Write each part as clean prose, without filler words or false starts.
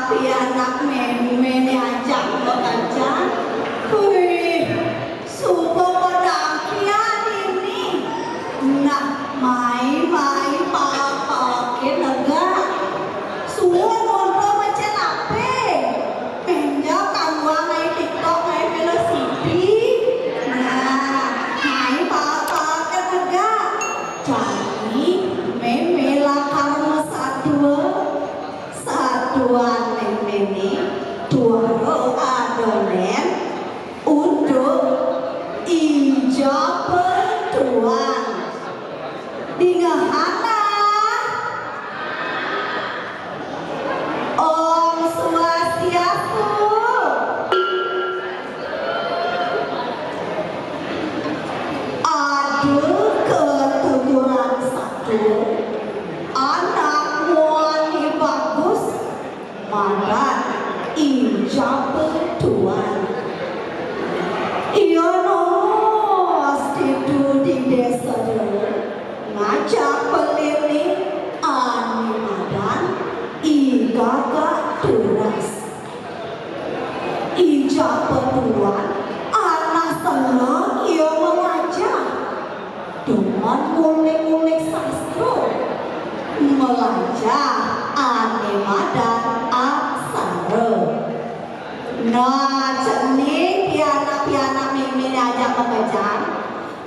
pianak meni ajak bekerja. Wih, supo pedangkian ini. Nak mai pakai lega. Suwo ngobrol macam apa? Penja kamu ngai TikTok ngai velocity. Nah, mai pakai lega. Jadi memela karena satuan ini tuaro adonan untuk ijab tuan dingahana Om Swastiastu. Ada ketujuan satu anak wani bagus madan ijab tuan. Iya nos tidur di desa ngajak peliling ani madan igaga turas ijab tuan. Anak senang ia mengajak dengan ngulik-ngulik sastra belajar ani madan aksara. Nah, jenis pianak-pianak mimin ajak mengajar.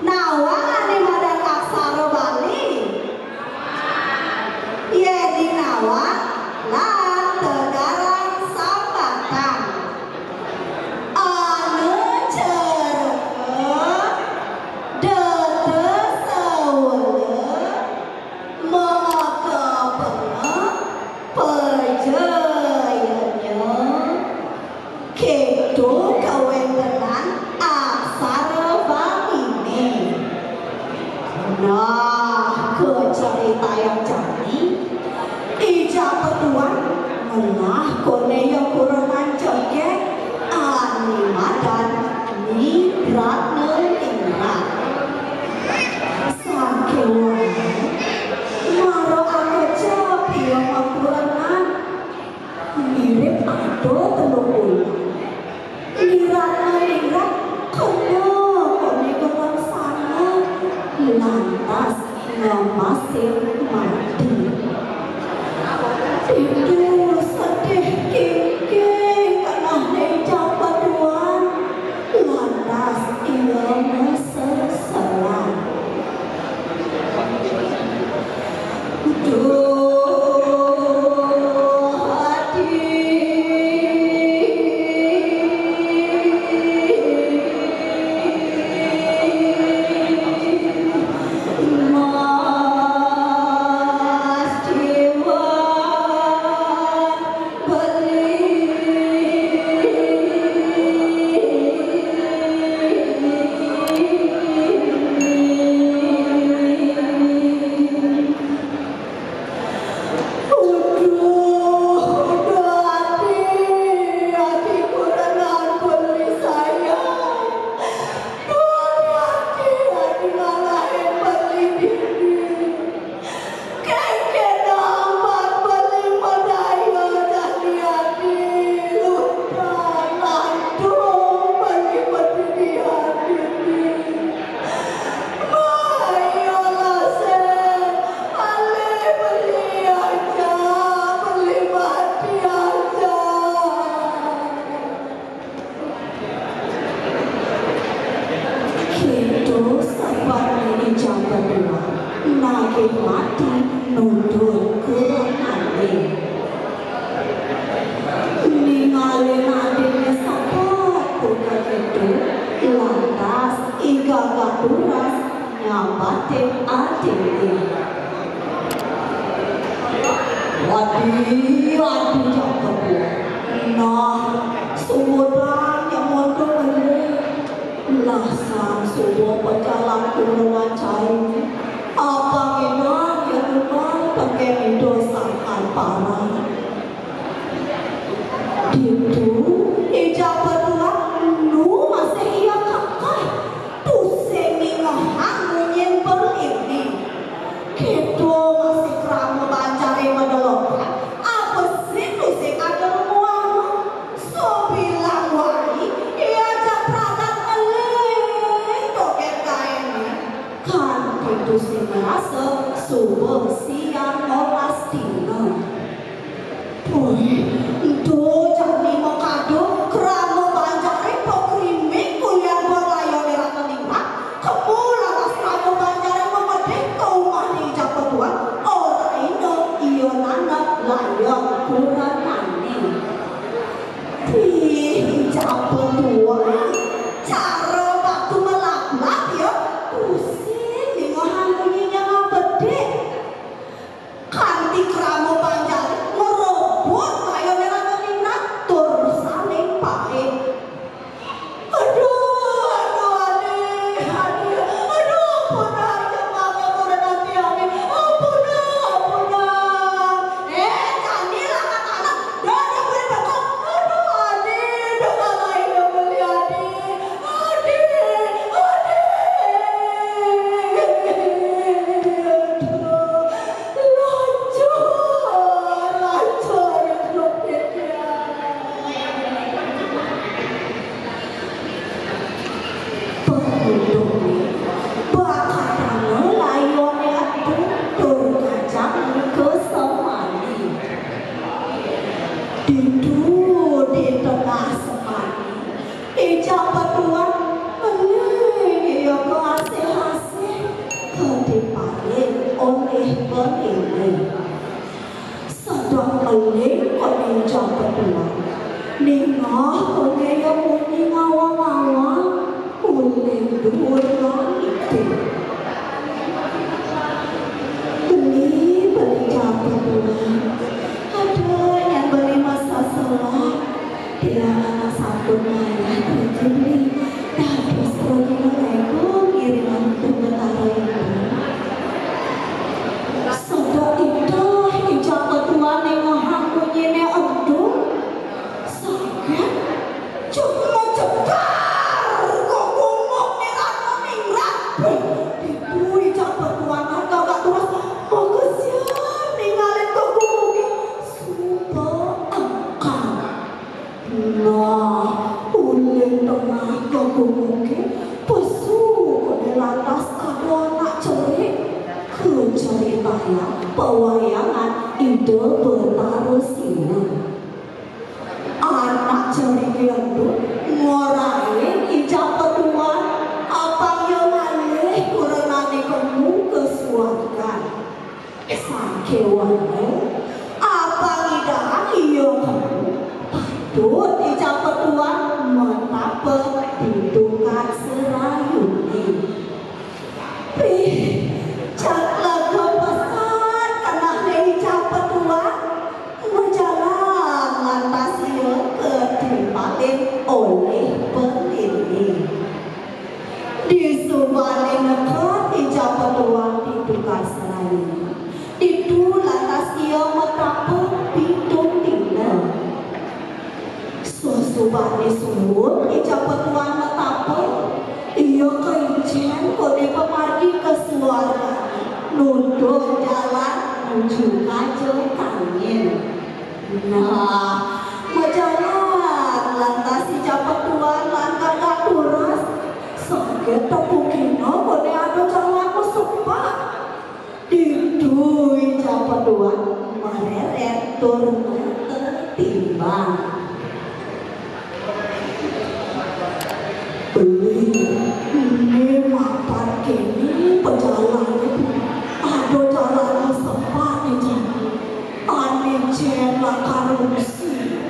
Nawang ani madan aksara Bali. Iya di nawang lan tegarang sambatan. Anu cereke dete sawele maka bener perjayanya ketu kawentenan aksara Bali ini. Nah, ke cerita yang jadi ijab tuan menah kone yang kurang joget ani madan ni ratne ingrat sakewan maro aku jawab yang akurangan mirip ado telukul ni ratne ingrat kone kurang sana lantas ngamasir mati. Itu sedih kiki karena ijab tuan lantas ia mesesalan. Mati nundur ke ade ningali adenya sapa tukang itu lantas igaga turas nyambate ade wadi jaga nah sumudang yang mondok Pengunjung bakatane layone tur kacang ke semani. Di tengah semani ijak batuan melih ya kasih-kasih kedipaling oleh penilai. Sedang melih oleh ijak batuan ningah oleh yang muni ngawang-ngawang oleh dhuwur langit. Beli ijak batuan ada yang beli masa salah tidak satu ayah terjadi tapi assalamualaikum kiriman bentar itu sudah indah ijak batuan yang aku nyene aduh sakit cuma cekar kok ngomong neraka mingrat itu ijak batuan agak terus mau kesian ninggalin kok ngomongnya sumpah angkat nah ulin tengah kok ngomongnya pesu di lantas ada anak cerik ke ceritanya pewayangan ide bertaruh sinan anak cerik itu ngorain ijak batuan apa yang malih kurenane kamu kesuarkan sakewane apa ngidahan iyo kamu patut ijak batuan menapa didukan serayuni caklah kepesan karena ijak batuan menjalan lantas iyo kedipaling oleh penilai di subali nekat ijak batuan didukan serayuni itu lantas ia metapung pitung dina susubani suhut ijak batuan metapung ia keincen kode pemargi ke suara nunduk jalan menuju kajo angin nah berjalan lantas ijak batuan langkah gak turas sakit tepukino kode ada jalan kesepak itu ijak batuan mereret turun tertimbang beli ini mapan kini pejalan ada jalan sempat ini aneh jela karusi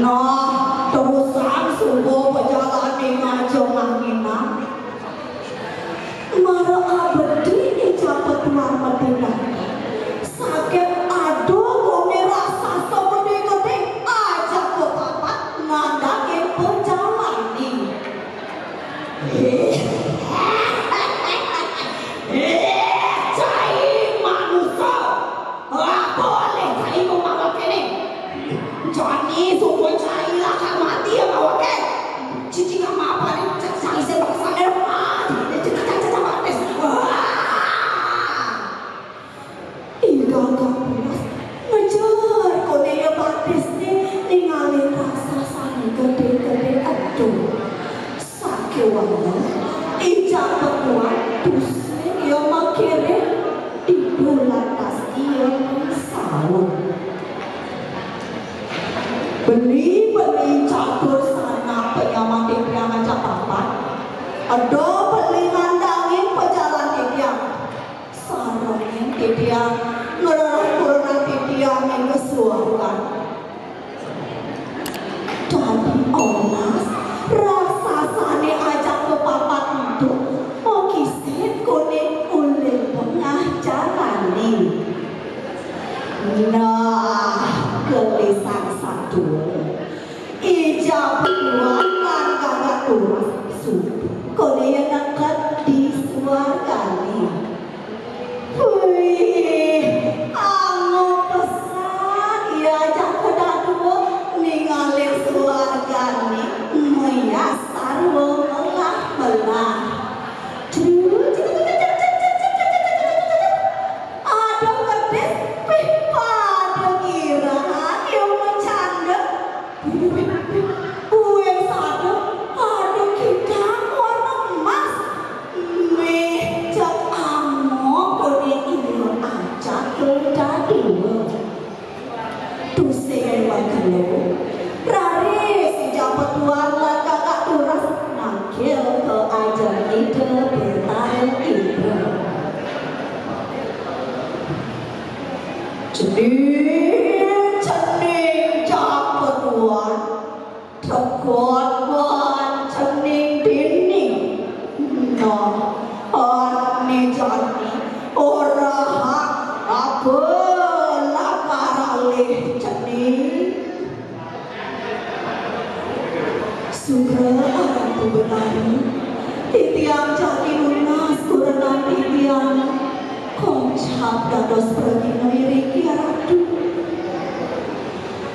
nah terusan subuh pejalan di ngajong anginan mara abadi ijak batuan medina sakit aduh kone rasa segede-gede aja ke papat ngandakin perjalanan cai manusia boleh cai memakai kene Johnny supaya cai lah kan mati ya mawake cici gak apa nih cai sebaksa ngejar kode ya batis nih ninggalin rasa sani gede-gede aduh sakewana ijak batuan pusing ya makire itu lantas dia sawah beli campur sana penyaman di priangan capapan ada beli ngandangin pejalan di priang sarangin di priang ngerang-kurang di priang yang kesuaran jadi onas rasa sane ajak ke papat untuk mau kisit kuning ulil tengah jalan nih nah gelisah satu ijab batuan kan kagak turas subuh kode yang dekat di suargani wih anu pesan ya jak kedua ninggalin suargani maya sarwo melah ada pedes pada kira yang bercanda yang sadar ada cening capetuan teguan cening dining no ane jani ora hak apa lakaralih cening sugra aku betari titiang jati lunas kurenang titiang kocap dados pergina iriki aradu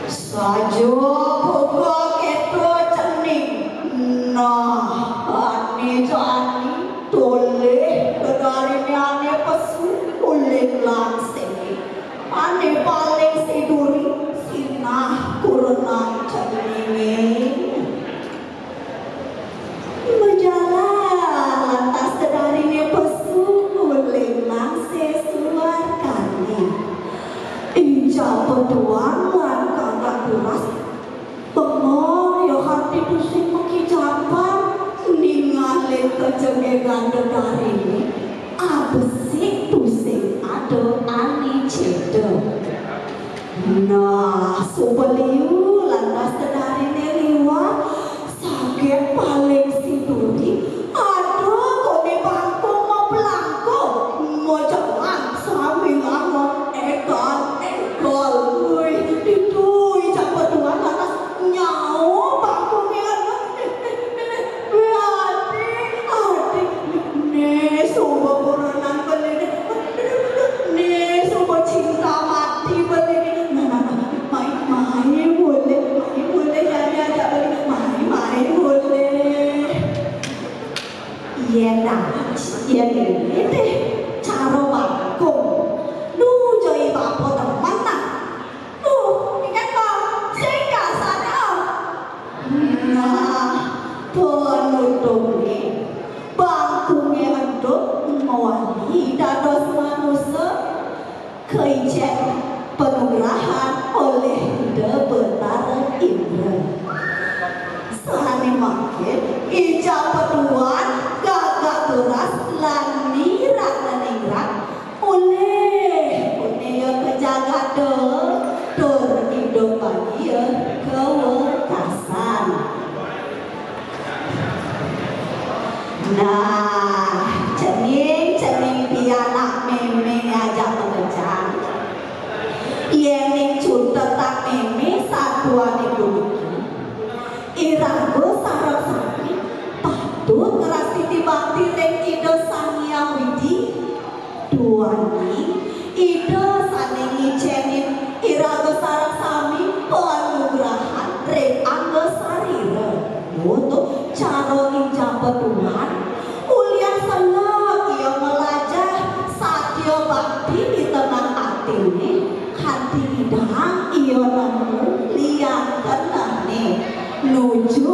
sajo bogo keto cening nah ane jani toleh bedari ane pesu uling langsing ane paling siduri sinah kurenang cening berjalan lantas kedarinya pesu uling langsing suarkani inja petuan lan kagak duras pengor yo hati pusing mekicapan ningali kejengegan dedari ini abesik pusing ado ani cedo nah subeliu lantas kedari liwat sakit paling siduri aduh kone bangku mau belangko mau jalan sambil ngomong ekol itu ijab tuan atas nyawa bangku adik nih sumpah berenang beli nih sumpah cinta mati beli main boleh ya beli main boleh iya dah iya deh cara bangku lu jadi bapak teman tak lu ingat bang saya nggak sadar nah penutupnya bangkunya untuk mewali dados manusia keijek penugrahan oleh Debetar Indra sahane makin ijab petuan gagak beras lan nirak oleh yang kejaga tur hidup bagi kewekasan nah cening pianak meme aja mengejar yening cuntet tak meme satuan itu irago sarap sami patut ngerasi dibakti reng ide sang yang widi duani ide saning ngicenin irago sarap sami penugrahan reng anggo sarire untuk cara ijab petuan ulian senang ia melajah satya bakti di tengah hati ini hati idang ia nemu lian kenane nuju